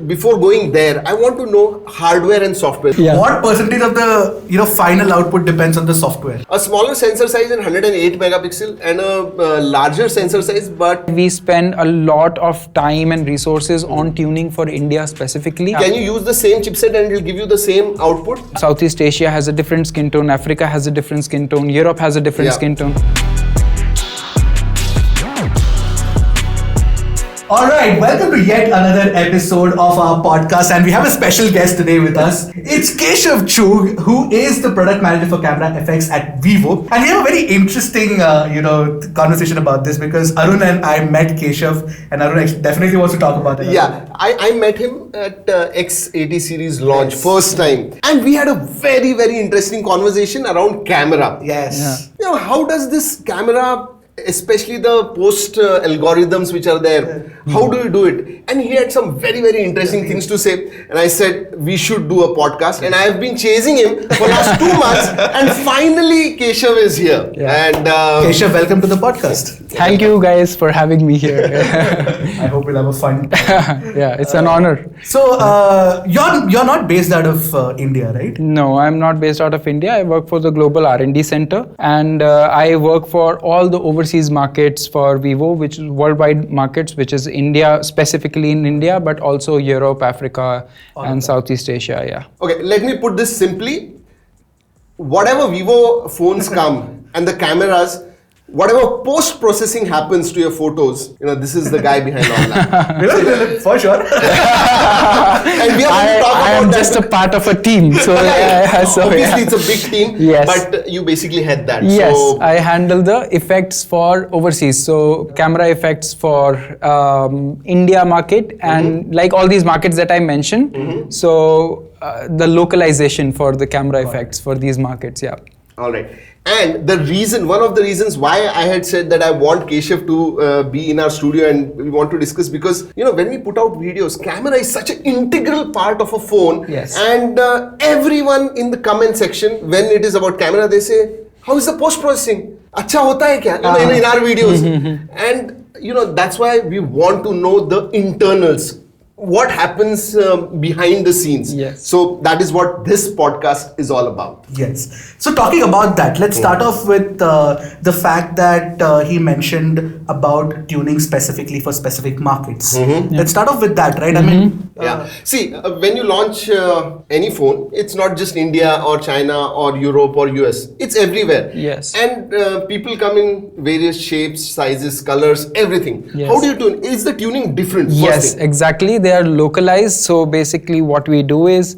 before going there, I want to know hardware and software. Yeah. What percentage of the final output depends on the software? A smaller sensor size in 108 megapixel and a larger sensor size, but We spend a lot of time and resources on tuning for India specifically. can you use the same chipset and it will give you the same output? Southeast Asia has a different skin tone, Africa has a different skin tone, Europe has a different skin tone. Alright, welcome to yet another episode of our podcast, and we have a special guest today with us. It's Keshav Chugh, who is the product manager for camera effects at Vivo. And we have a very interesting conversation about this because Arun and I met Keshav, and Arun definitely wants to talk about it. Yeah, I met him at X80 series launch first time, and we had a very, very interesting conversation around camera. Yes. You know, how does this camera, especially the post algorithms which are there, how do you do it? And he had some very, very interesting things to say, and I said we should do a podcast, and I have been chasing him for last 2 months, and finally Keshav is here. And Keshav, welcome to the podcast. Thank you guys for having me here. I hope we'll have a fun time. Yeah, it's an honor. So, you're not based out of India, right? No, I'm not based out of India. I work for the Global R&D Center, and I work for all the overseas markets for Vivo, which is worldwide markets, which is India, specifically in India, but also Europe, Africa, and Southeast Asia. Yeah. okay, let me put this simply. Whatever Vivo phones come and the cameras, whatever post-processing happens to your photos, this is the guy behind all that. For sure. And we are going to talk I about am that. just a part of a team. So, Obviously, it's a big team, Yes. but you basically head that. Yes, So, I handle the effects for overseas. So camera effects for India market and like all these markets that I mentioned. So the localization for the camera effects for these markets. Yeah. all right. And one of the reasons why I had said that I want Keshav to be in our studio and we want to discuss, because when we put out videos, camera is such an integral part of a phone. Yes. And everyone in the comment section, when it is about camera, they say, how is the post-processing? Acha hota hai kya? In our videos. And that's why we want to know the internals. What happens behind the scenes. Yes. So that is what this podcast is all about. Yes. So talking about that, let's start off with the fact that he mentioned about tuning specifically for specific markets. Let's start off with that, right? I mean, See, when you launch any phone, it's not just India or China or Europe or US. It's everywhere. Yes. And people come in various shapes, sizes, colors, everything. Yes. How do you tune? Is the tuning different? First Yes, thing. exactly. They are localized. So basically what we do is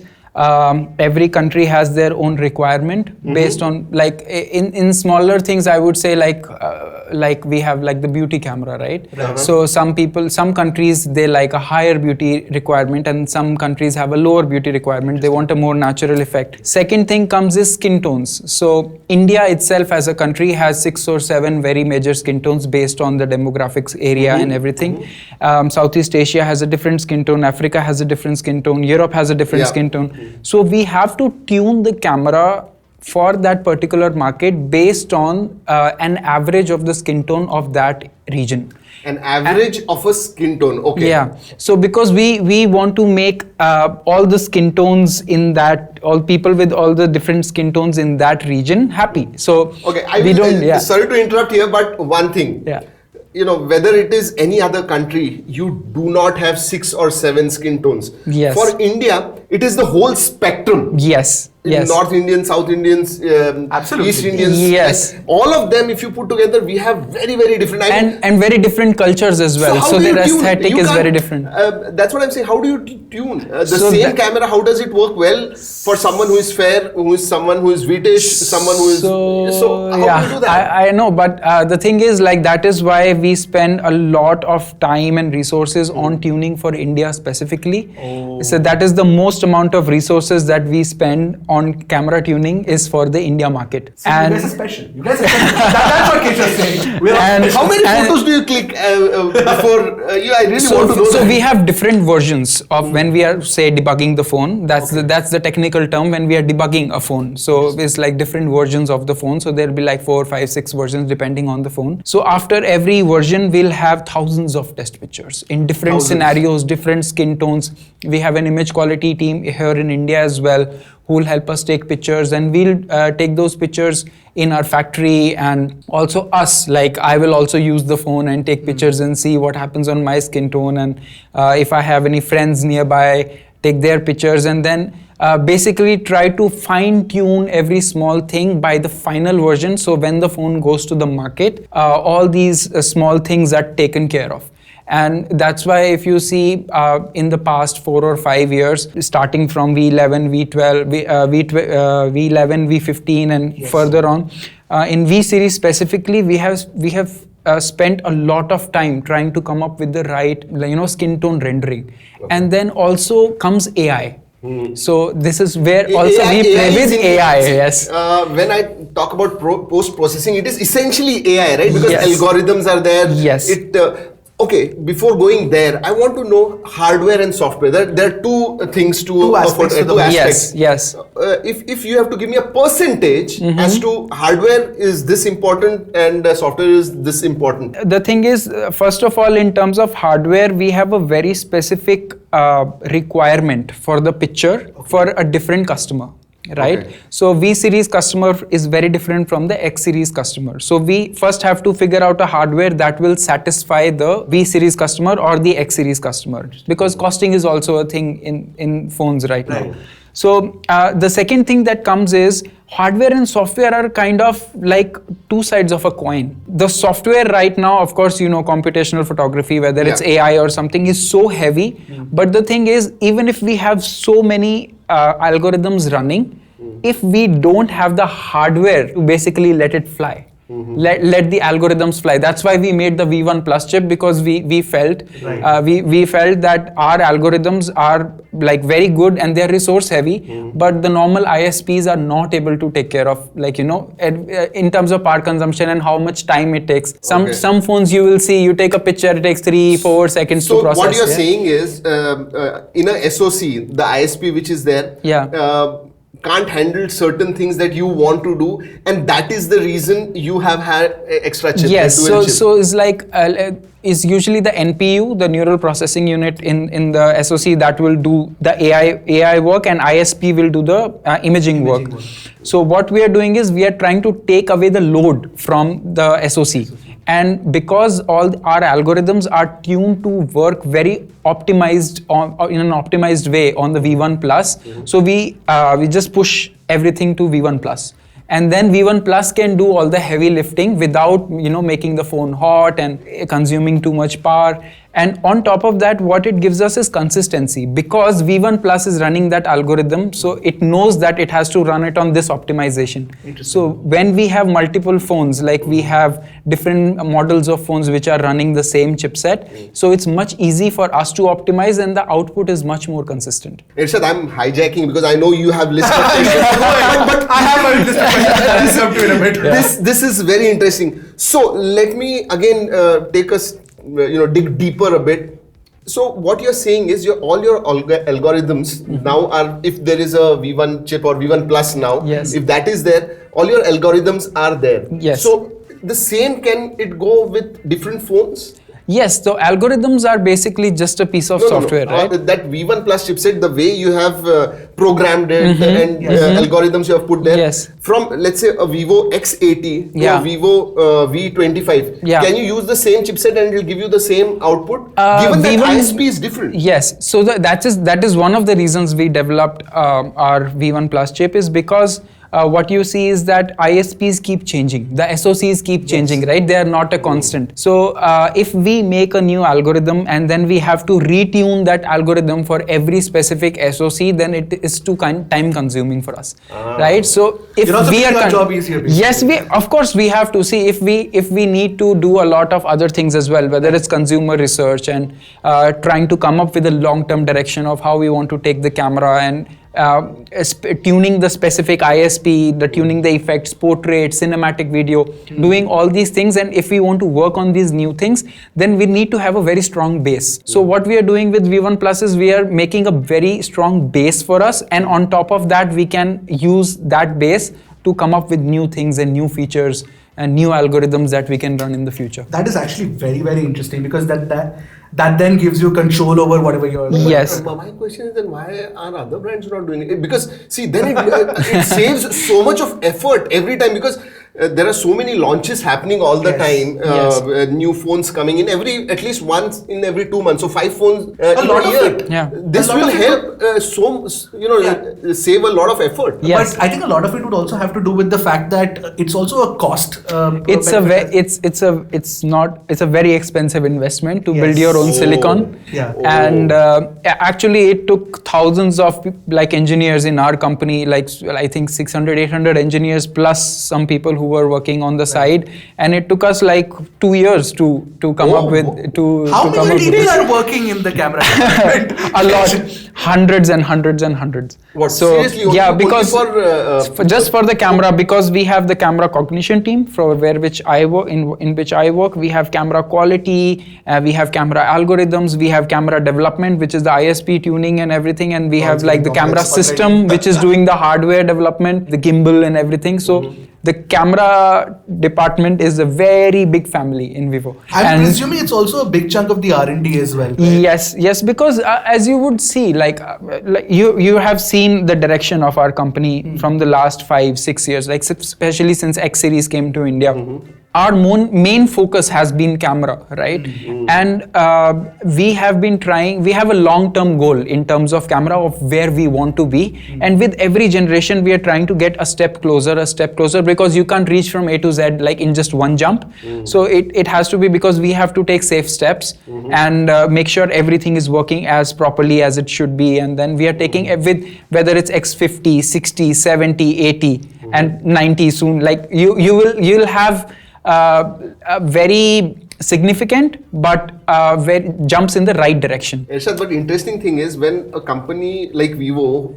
every country has their own requirement based on, like in smaller things, I would say like we have like the beauty camera, right? So some countries, they like a higher beauty requirement, and some countries have a lower beauty requirement. They want a more natural effect. Second thing comes is skin tones. So India itself as a country has 6 or 7 very major skin tones based on the demographics area and everything. Southeast Asia has a different skin tone, Africa has a different skin tone, Europe has a different skin tone. So we have to tune the camera for that particular market based on an average of the skin tone of that region. An average of a skin tone. Okay. Yeah. So because we want to make all the skin tones in that, all people with all the different skin tones in that region happy. So Okay. Sorry to interrupt here, but one thing. Yeah. Whether it is any other country, you do not have 6 or 7 skin tones. Yes. For India, it is the whole spectrum. Yes. Yes. North Indians, South Indians, Absolutely. East Indians. Yes. All of them, if you put together, we have very, very different. And very different cultures as well. how So do their you tune? aesthetic You is can't- very different. That's what I'm saying. How do you tune? The So same camera, how does it work well for someone who is fair, who is someone who is British, someone who is... So how do you do that? I know, but the thing is, like, that is why we spend a lot of time and resources on tuning for India specifically. So that is the most most amount of resources that we spend on camera tuning is for the India market. So you guys are special. You guys are special. That's what Keshav is saying. How many photos do you click before? I really want to know. So we have different versions of when we are, say, debugging the phone. That's the technical term when we are debugging a phone. So it's like different versions of the phone. So there'll be like 4, 5, 6 versions depending on the phone. So after every version, we'll have thousands of test pictures in different scenarios, different skin tones. We have an image quality team here in India as well who will help us take pictures, and we'll take those pictures in our factory, and also us, like I will also use the phone and take pictures and see what happens on my skin tone, and if I have any friends nearby, take their pictures, and then basically try to fine tune every small thing by the final version. So when the phone goes to the market, all these small things are taken care of. And that's why if you see in the past 4 or 5 years, starting from V11, V12, V11, V15 and further on, in V series specifically, we have spent a lot of time trying to come up with the right, skin tone rendering. And then also comes AI. So this is where also we play with AI. Yes. When I talk about post-processing, it is essentially AI, right? Because algorithms are there. Yes. Okay, before going there, I want to know hardware and software. There are two things to two aspects. Yes. If you have to give me a percentage as to hardware is this important and software is this important. The thing is, first of all, in terms of hardware, we have a very specific requirement for the picture for a different customer. Right? Okay. So V series customer is very different from the X series customer. So we first have to figure out a hardware that will satisfy the V series customer or the X series customer, because costing is also a thing in phones right now. So the second thing that comes is hardware and software are kind of like two sides of a coin. The software right now, of course, computational photography, whether it's AI or something, is so heavy. But the thing is, even if we have so many algorithms running, if we don't have the hardware to basically let it fly, let the algorithms fly. That's why we made the V1 Plus chip, because we felt we felt that our algorithms are like very good and they're resource heavy, but the normal ISPs are not able to take care of, in terms of power consumption and how much time it takes. Some phones you will see, you take a picture, it takes 3-4 seconds to process. So what you're saying is, in a SoC, the ISP which is there, can't handle certain things that you want to do, and that is the reason you have had extra chip. Yes, so it's like is usually the NPU, the neural processing unit in the SoC, that will do the AI work, and ISP will do the imaging work. So what we are doing is we are trying to take away the load from the SoC. And because all our algorithms are tuned to work very optimized in an optimized way on the V1 Plus, so we just push everything to V1 Plus. And then V1 Plus can do all the heavy lifting without, making the phone hot and consuming too much power. And on top of that, what it gives us is consistency, because V1 Plus is running that algorithm, so it knows that it has to run it on this optimization. So when we have multiple phones, like we have different models of phones which are running the same chipset, so it's much easy for us to optimize, and the output is much more consistent. Irshad, I'm hijacking because I know you have list of questions. But I have a list of questions. In a bit. This is very interesting. So let me again take us, dig deeper a bit. So what you're saying is all your algorithms now are, if there is a V1 chip or V1 Plus now, if that is there, all your algorithms are there. Yes. So the same, can it go with different phones? Yes, so algorithms are basically just a piece of software, right? That V1 Plus chipset, the way you have programmed it and algorithms you have put there, from let's say a Vivo X80 to a Vivo V25, can you use the same chipset and it will give you the same output? Given that ISP is different. Yes, so that is one of the reasons we developed our V1 Plus chip, is because what you see is that ISPs keep changing, the SoCs keep changing, right? They are not a constant. So if we make a new algorithm and then we have to retune that algorithm for every specific SoC, then it is too time consuming for us, right? So if we are our job easier, yes, we of course we have to see if we need to do a lot of other things as well, whether it's consumer research and trying to come up with a long-term direction of how we want to take the camera and tuning the specific ISP, tuning the effects, portrait, cinematic video, doing all these things. And if we want to work on these new things, then we need to have a very strong base. So what we are doing with V1 Plus is we are making a very strong base for us, and on top of that we can use that base to come up with new things and new features and new algorithms that we can run in the future. That is actually very, very interesting, because that then gives you control over whatever you're doing. Yes. But my question is then why are other brands not doing it? Because see, then it saves so much of effort every time, because there are so many launches happening all the time. New phones coming in at least once in every 2 months. So 5 phones in a year. Yeah. This will help save a lot of effort. Yes. But I think a lot of it would also have to do with the fact that it's also a cost. It's a very expensive investment to build your own silicon. Yeah. And actually it took thousands of engineers in our company, I think 600, 800 engineers plus some people who were working on the side, and it took us 2 years to come up with How many people are working in the camera department? a lot, hundreds and hundreds and hundreds. What, so seriously? yeah, only because for for the camera, because we have the camera cognition team which I work in which I work. We have camera quality, we have camera algorithms, we have camera development, which is the ISP tuning and everything, and we have the camera system, which is doing the hardware development, the gimbal and everything. So the camera department is a very big family in Vivo. I'm presuming it's also a big chunk of the R&D as well. Right? Yes, because as you would see, you have seen the direction of our company from the last 5-6 years, especially since X series came to India. Our main focus has been camera, right? And we have been trying, we have a long-term goal in terms of camera of where we want to be. And with every generation, we are trying to get a step closer, because you can't reach from A to Z in just one jump. So it has to be, because we have to take safe steps and make sure everything is working as properly as it should be. And then we are taking with whether it's X50, 60, 70, 80 and 90 soon. You'll have a very significant but jumps in the right direction. Ershad, but interesting thing is when a company like Vivo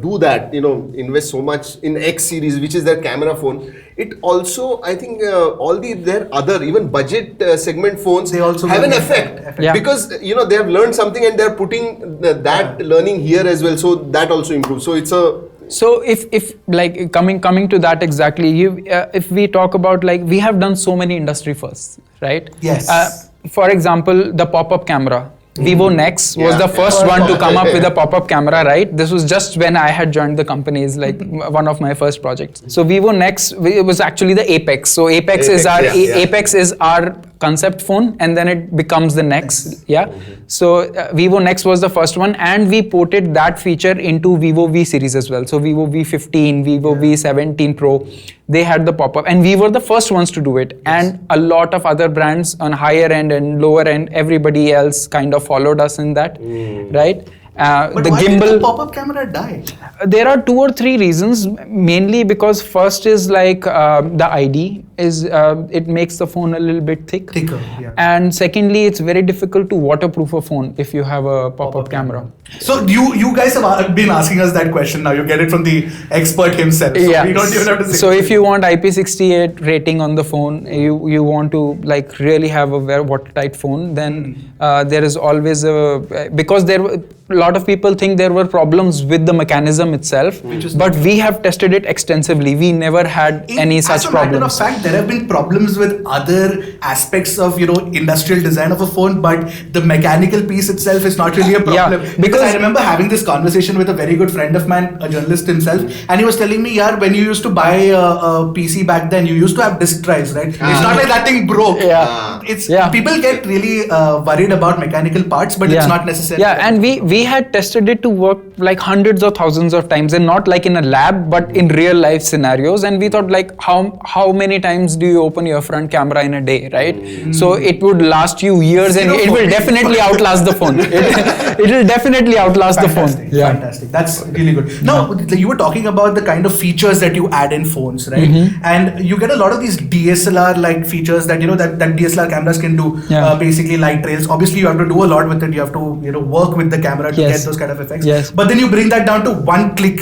do that, invest so much in X series, which is their camera phone, it also, I think their other even budget segment phones, they also have an effect. Yeah. Because they have learned something and they're putting that learning here as well, so that also improves. So it's a So if coming to that exactly, if we talk about we have done so many industry firsts, right? Yes. For example, the pop-up camera. Vivo Nex was the first one to come up with a pop-up camera, right? This was just when I had joined the company, is one of my first projects. So Vivo Nex, it was actually the Apex. So Apex is our concept phone, and then it becomes the Nex. So Vivo Nex was the first one, and we ported that feature into Vivo V series as well. So Vivo V15, Vivo V17 Pro, they had the pop-up, and we were the first ones to do it. And a lot of other brands on higher end and lower end, everybody else kind of followed us in that, right? But the why gimbal, did the pop-up camera die? There are 2 or 3 reasons. Mainly because first is the ID is it makes the phone a little bit thicker. Yeah. And secondly, it's very difficult to waterproof a phone if you have a pop-up camera. So you guys have been asking us that question now. You get it from the expert himself. So we don't even have to say. So if you want IP68 rating on the phone, you want to really have a very watertight phone, then there is always because a lot of people think there were problems with the mechanism itself, but we have tested it extensively. We never had any such problems. As a matter of fact, there have been problems with other aspects of industrial design of a phone, but the mechanical piece itself is not really a problem. Because I remember having this conversation with a very good friend of mine, a journalist himself, and he was telling me, when you used to buy a PC back then, you used to have disk drives, right? It's not like that thing broke. People get really worried about mechanical parts, but it's not necessary. And we had tested it to work like hundreds or thousands of times, and not like in a lab, but in real life scenarios. And we thought like, how many times do you open your front camera in a day, right? So it would last you years, and it will definitely outlast the phone. It will definitely outlast the phone. Fantastic. That's really good. Now, you were talking about the kind of features that you add in phones, right? And you get a lot of these DSLR-like features that that DSLR cameras can do. Basically, light trails. Obviously, you have to do a lot with it. You have to work with the camera to get those kind of effects. But then you bring that down to one-click,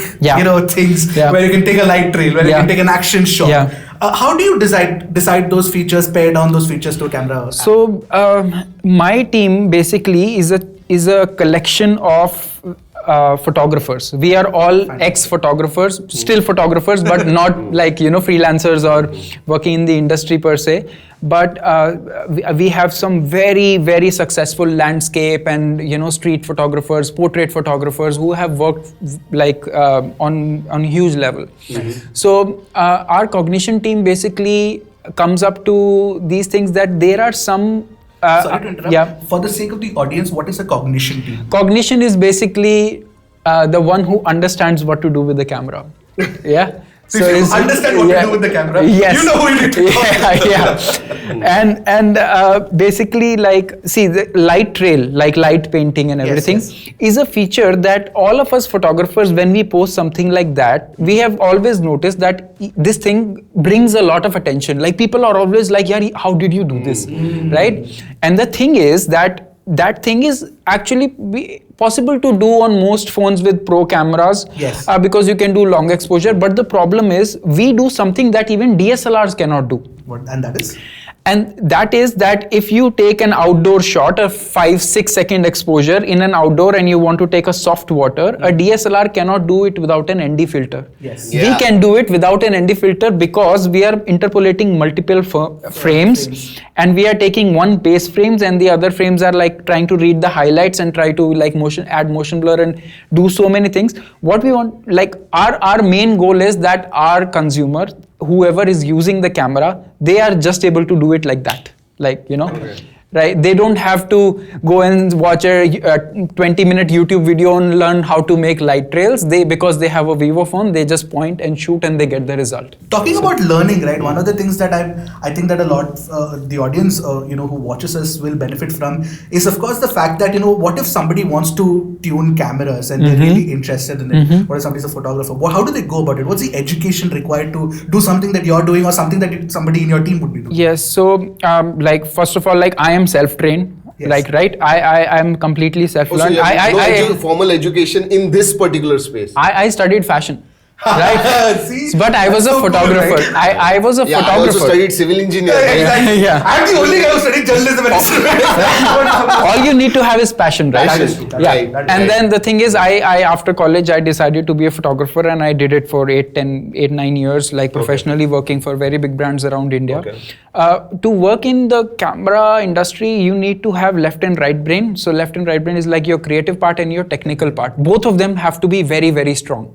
things where you can take a light trail, where you can take an action shot. How do you decide those features, pair down those features to a camera? So my team basically is a collection of photographers. We are all ex-photographers, still photographers, but not like freelancers or working in the industry per se. But we have some very, very successful landscape and street photographers, portrait photographers who have worked like on a huge level. So our cognition team basically comes up to these things that there are some. Sorry to interrupt. For the sake of the audience, what is a cognition team? Cognition is basically the one who understands what to do with the camera. So if you understand what to do with the camera, you know who you need to talk to. And basically, the light trail, like light painting and everything, is a feature that all of us photographers, when we post something like that, we have always noticed that this thing brings a lot of attention. Like people are always like, "Yeah, how did you do this?" Right? And the thing is that thing is actually possible to do on most phones with pro cameras, because you can do long exposure. But the problem is we do something that even DSLRs cannot do. And that is? And that is that if you take an outdoor shot, a 5-6 second exposure in an outdoor, and you want to take a soft water, a DSLR cannot do it without an ND filter. We can do it without an ND filter because we are interpolating multiple frames, and we are taking one base frames, and the other frames are like trying to read the highlights and try to like add motion blur and do so many things. What we want, like our main goal is that our consumer, whoever is using the camera, they are just able to do it like that, right? They don't have to go and watch a 20-minute YouTube video and learn how to make light trails. Because they have a Vivo phone, they just point and shoot and they get the result. Talking about learning, right? One of the things that I think that a lot the audience who watches us will benefit from is, of course, the fact that what if somebody wants to tune cameras and they're really interested in it? What if somebody's a photographer? How do they go about it? What's the education required to do something that you're doing or something that somebody in your team would be doing? Yes. So first of all, I am self-trained. I am completely self-learned. So you have no formal education in this particular space. I studied fashion. Right? See, but I was a photographer. Cool, right? I was a photographer. I also studied civil engineering. Exactly. I'm the only guy who studied journalism. All you need to have is passion, right? That is true. And then the thing is, I after college, I decided to be a photographer, and I did it for 8-9 years, professionally working for very big brands around India. To work in the camera industry, you need to have left and right brain. So left and right brain is like your creative part and your technical part. Both of them have to be very, very strong.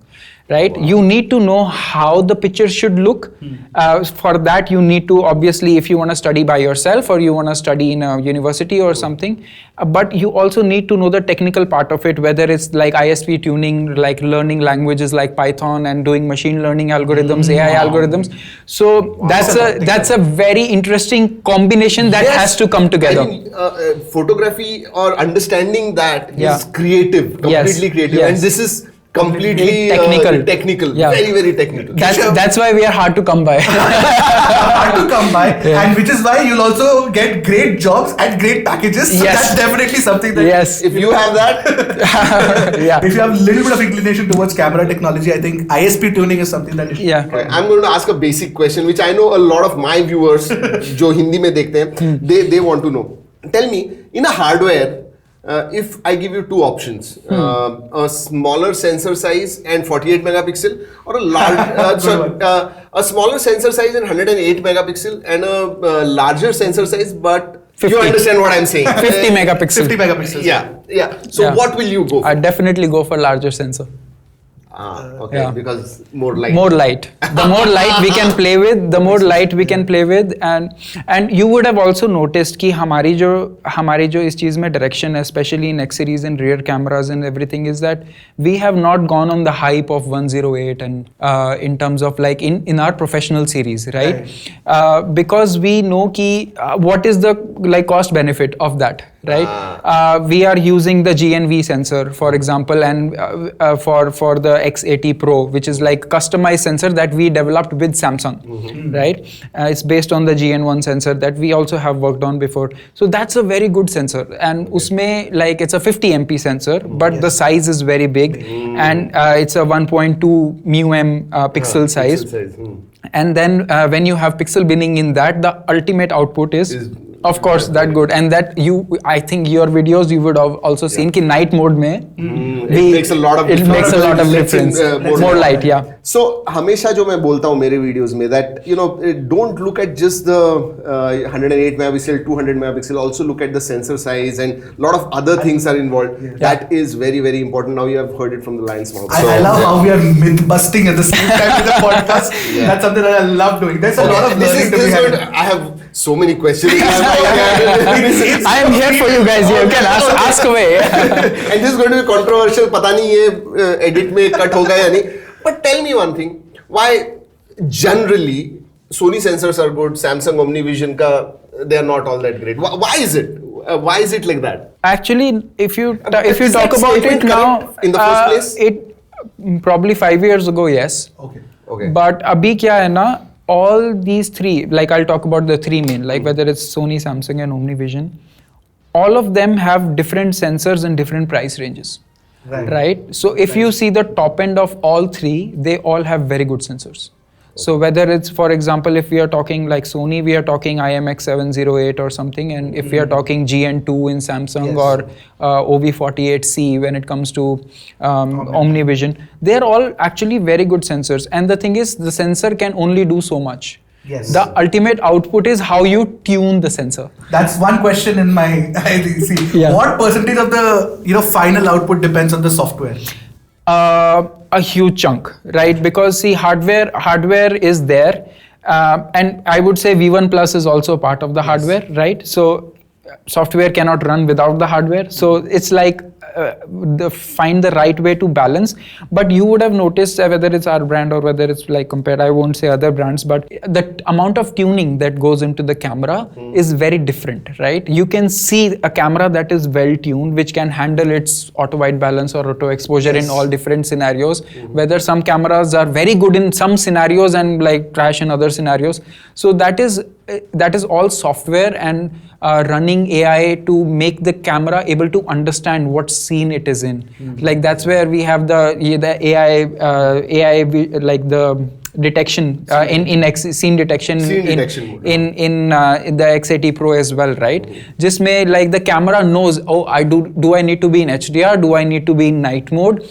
Right? Wow. You need to know how the picture should look. For that, you need to, obviously, if you want to study by yourself or you want to study in a university or something, but you also need to know the technical part of it, whether it's like ISP tuning, like learning languages like Python and doing machine learning algorithms, AI algorithms. So that's a very interesting combination that has to come together. I mean, photography or understanding that is creative, completely creative. And this is completely technical, very, very technical. That's why we are hard to come by. And which is why you'll also get great jobs and great packages. So that's definitely something that if you have that, if you have a little bit of inclination towards camera technology, I think ISP tuning is something that I'm going to ask a basic question, which I know a lot of my viewers, जो हिंदी में देखते हैं, they want to know. Tell me, in a hardware, if I give you two options, a smaller sensor size and 48 megapixel, or a large, a smaller sensor size and 108 megapixel, and a larger sensor size, but 50. You understand what I'm saying? 50 megapixel. 50 megapixels. Yeah. So what will you go for? I'd definitely go for larger sensor. Okay, Yeah. because more light. More light. The more light we can play with, the more light we can play with, and you would have also noticed कि हमारी जो इस चीज़ में direction, especially in X series and rear cameras and everything, is that we have not gone on the hype of 108 and in terms of like in our professional series, right? Because we know कि what is the like cost benefit of that, right? We are using the GNV sensor, for example, and for the X80 Pro, which is like customized sensor that we developed with Samsung, right? It's based on the GN1 sensor that we also have worked on before. So that's a very good sensor, and usme like it's a 50 MP sensor, but the size is very big, and it's a 1.2 μm pixel size. And then when you have pixel binning in that, the ultimate output is of course that good, and that I think your videos you would have also seen कि night mode में it makes a lot of difference. More light, yeah. So हमेशा जो मैं बोलता हूँ मेरे videos में that don't look at just the 108 megapixel, 200 megapixel. Also look at the sensor size, and a lot of other things are involved. That is very, very important. Now you have heard it from the lion's mouth. I love how we are myth busting at the same time with the podcast. That's something that I love doing. There's a lot of learning to be had. I have so many questions. I am here for you guys. You can ask away. And this is going to be controversial. पता नहीं ये edit में cut होगा या नहीं. But tell me one thing. Why generally Sony sensors are good, Samsung Omnivision they are not all that great. Why is it? Why is it like that? Actually, if you talk about it now, in the first place, it probably 5 years ago, yes. Okay. But abhi kya hai na? All these three, like I'll talk about the three main, like whether it's Sony, Samsung and Omnivision, all of them have different sensors and different price ranges, right? So if you see the top end of all three, they all have very good sensors. So whether it's, for example, if we are talking like Sony, we are talking IMX708 or something, and if we are talking GN2 in Samsung or OV48C when it comes to Omnivision, they're all actually very good sensors. And the thing is, the sensor can only do so much. Yes. The ultimate output is how you tune the sensor. That's one question in my see. Yeah. What percentage of the final output depends on the software? A huge chunk, right? Because see, hardware is there, and I would say V1 Plus is also part of the hardware, right? So software cannot run without the hardware. So it's like find the right way to balance. But you would have noticed whether it's our brand or whether it's like compared, I won't say other brands, but the amount of tuning that goes into the camera is very different, right? You can see a camera that is well tuned, which can handle its auto white balance or auto exposure in all different scenarios. Whether some cameras are very good in some scenarios and like trash in other scenarios. So that is all software and running AI to make the camera able to understand what scene it is in. Like that's where we have the AI like the detection scene detection in the X80 Pro as well, right? Jisme like the camera knows, do I need to be in HDR, do I need to be in night mode,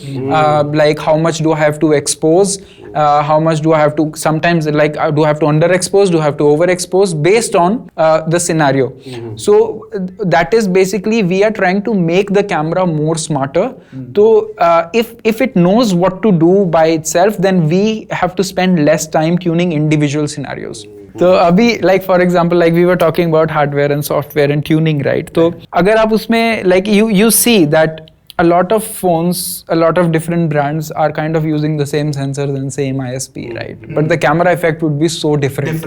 like how much do I have to expose, how much do I have to, sometimes like do I have to underexpose, do I have to overexpose based on the scenario. So that is basically we are trying to make the camera more smarter. So if it knows what to do by itself, then we have to spend less time tuning individual scenarios. So abhi, like for example, like we were talking about hardware and software and tuning, right? So agar aap usme like you see that a lot of phones, a lot of different brands are kind of using the same sensors and same ISP, right? But the camera effect would be so different,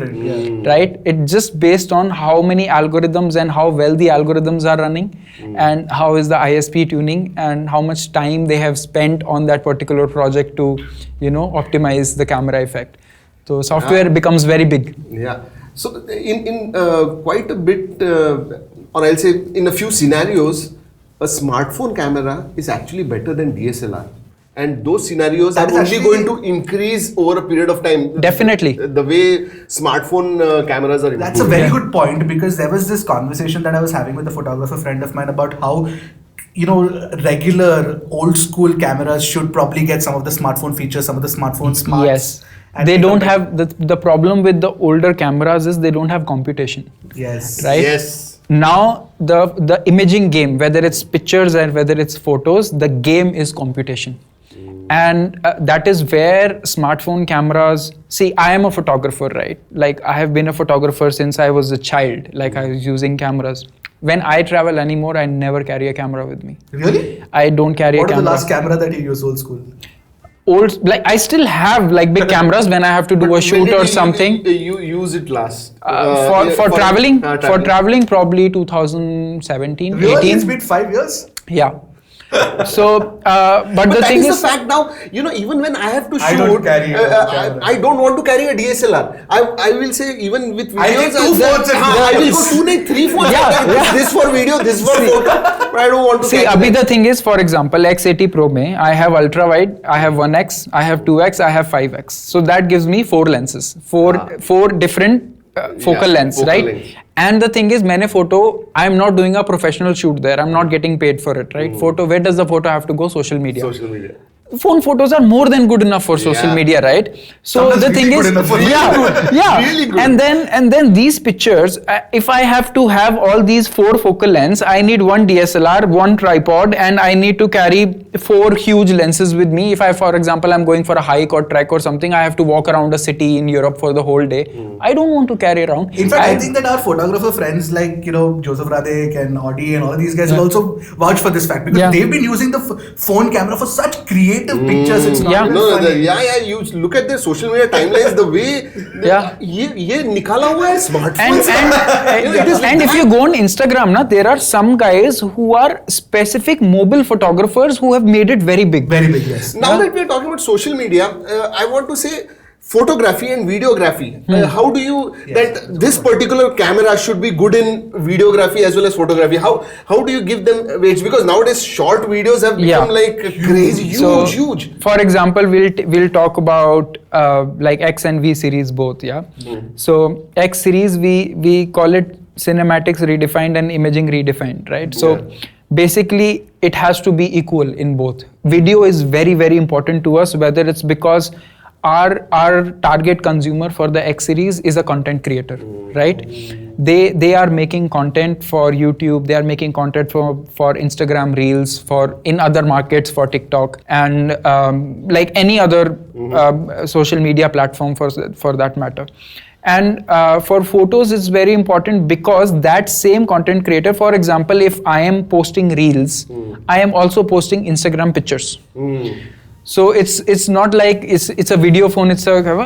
right? It's just based on how many algorithms and how well the algorithms are running and how is the ISP tuning and how much time they have spent on that particular project to, optimize the camera effect. So software becomes very big. Yeah. So in quite a bit, or I'll say in a few scenarios, a smartphone camera is actually better than DSLR. And those scenarios are only going to increase over a period of time. Definitely. The way smartphone cameras are improving. That's a very good point, because there was this conversation that I was having with a photographer friend of mine about how regular old school cameras should probably get some of the smartphone features, some of the smartphone smarts. Yes. They don't have, the problem with the older cameras is they don't have computation. Yes. Right? Yes. Now the imaging game, whether it's pictures and whether it's photos, the game is computation. And that is where smartphone cameras, see, I am a photographer, right? Like I have been a photographer since I was a child, like I was using cameras. When I travel anymore, I never carry a camera with me. Really? I don't carry a camera. What is the last camera that you used old school? Like I still have like big cameras when I have to do a shoot or something. You use it last? For traveling? For traveling, probably 2017, Really? 18. It's been 5 years? Yeah. So, but the that thing is the fact now, even when I have to shoot, I don't carry a camera. I don't want to carry a DSLR. I will say even with videos, I take 2 phones and I will go 2, 3 phones. Yeah. This for video, this for photo. But I don't want to see, carry abhi the thing is, for example, X80 Pro mein, I have ultra wide, I have 1x, I have 2x, I have 5x. So that gives me 4 lenses, four different focal lengths, right? Length. And the thing is, I'm not doing a professional shoot there. I'm not getting paid for it, right? Photo, where does the photo have to go? Social media. Social media. Phone photos are more than good enough for social media, right? So Sometimes the thing really is, good enough for Really good. and then these pictures, if I have to have all these 4 focal lengths, I need 1 DSLR, 1 tripod, and I need to carry 4 huge lenses with me. If I, for example, I'm going for a hike or trek or something, I have to walk around a city in Europe for the whole day. I don't want to carry around. In fact, I think that our photographer friends like, Joseph Radek and Audi and all these guys will also vouch for this fact because they've been using the phone camera for such creative pictures. It's not even funny. You look at their social media timelines, the way ये निकाला हुआ है smartphone से. And if you go on Instagram, there are some guys who are specific mobile photographers who have made it very big. Very big, yes. Now that we're talking about social media, I want to say photography and videography. How do you that this particular camera should be good in videography as well as photography? How do you give them weights? Because nowadays short videos have become like crazy, huge. For example, we'll talk about like X and V series both. So X series we call it cinematics redefined and imaging redefined, right? So basically it has to be equal in both. Video is very, very important to us, whether it's because our target consumer for the X series is a content creator, right? They are making content for YouTube, they are making content for Instagram Reels, for in other markets for TikTok, and like any other social media platform for that matter. And for photos, it's very important because that same content creator, for example, if I am posting Reels, I am also posting Instagram pictures. So it's not like it's a video phone.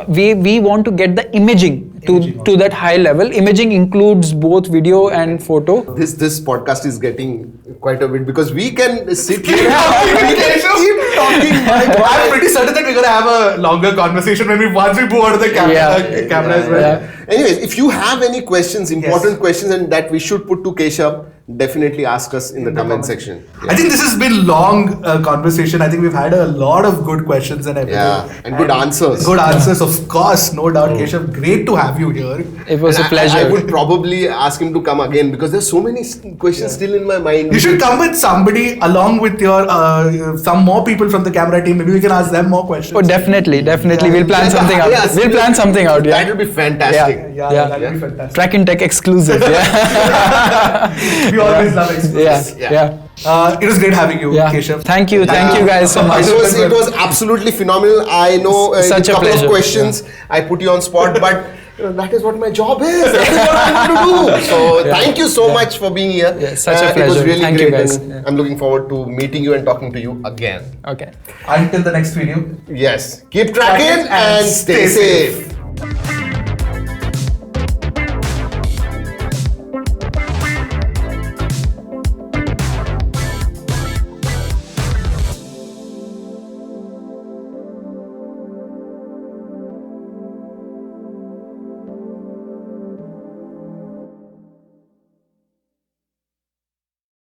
We want to get the imaging to that high level. Imaging includes both video and photo. This podcast is getting quite a bit because we can sit here. We can keep talking. I'm pretty certain that we're gonna have a longer conversation once we move out of the camera as well. Anyways, if you have any questions, important questions, and that we should put to Keshav, definitely ask us in the comment section. I think this has been long conversation. I think we've had a lot of good questions and everything. And good answers. Good answers, of course, no doubt. Keshav, great to have you here. It was a pleasure. I would probably ask him to come again because there's so many questions still in my mind. You should come with somebody along with your some more people from the camera team. Maybe we can ask them more questions. Oh, definitely. We'll plan something out. We'll plan something out. That will be fantastic. That will be fantastic. Trakin Tech exclusive. We always love exclusives. It was great having you, Keshav. Thank you guys so much. It was absolutely phenomenal. I know a couple of questions. I put you on spot, but that is what my job is. That is what I'm going to do. So thank you so much for being here. Such a pleasure. It was really thank great. You guys. I'm looking forward to meeting you and talking to you again. Okay. Until the next video. Yes. Keep tracking and stay safe.